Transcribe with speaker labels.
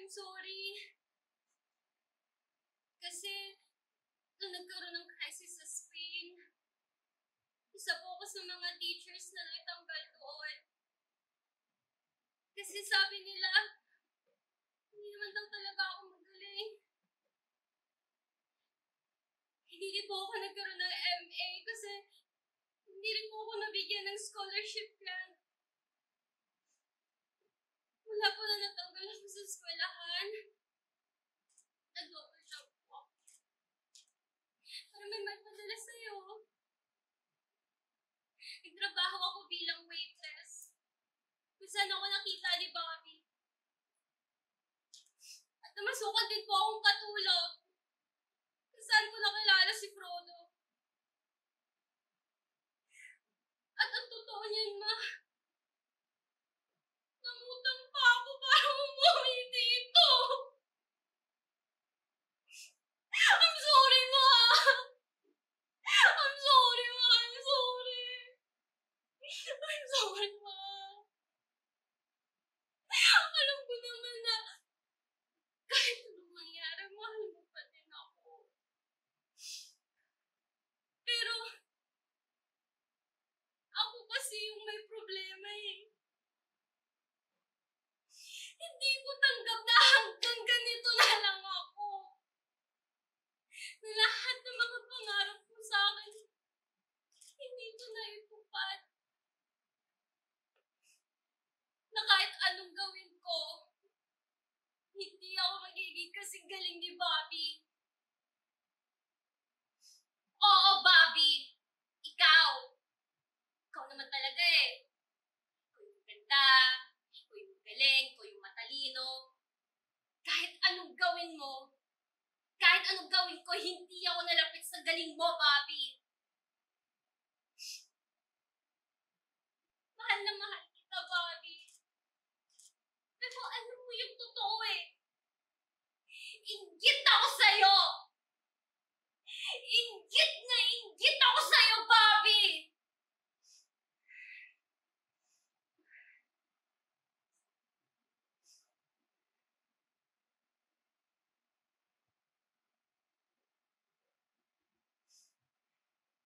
Speaker 1: I'm sorry. Kasi, nung nagkaroon ng crisis sa Spain, isa po ako sa mga teachers na natanggal doon. Kasi sabi nila, hindi naman daw talaga ako magaling. Hindi rin po ako nagkaroon ng MA kasi hindi rin po ako nabigyan ng scholarship grant. Wala po na natanggal ako sa eskwelahan. Nag-double job po. Para may magpadala sa'yo. Nagtrabaho ako bilang waitress. Kung saan ako nakita ni Bobby. At namasukan din po akong katulog. Kung saan ko nakilala si Frodo. At ang totoo niyan, Ma, nangutang pa ako para umuwi dito. I'm sorry, Ma. I'm sorry, Ma. I'm sorry. I'm sorry, Ma. Alam ko naman na kahit anong mangyari, mahal mo pa din ako. Pero, ako kasi yung may problema eh. Hindi ko tanggap na hanggang ganito na lang ako. Na lahat ng mga pangarap ko sa akin, hindi ko na itupad. Na kahit anong gawin ko, hindi ako magiging kasing galing ni Bobby. Oo, Bobby. Ikaw. Ikaw naman talaga eh. Ikaw yung ganda, ikaw yung galing, ikaw yung matalino. Kahit anong gawin mo, kahit anong gawin ko, hindi ako nalapit sa galing mo, Bobby. Mahal na mahal kita, Bobby.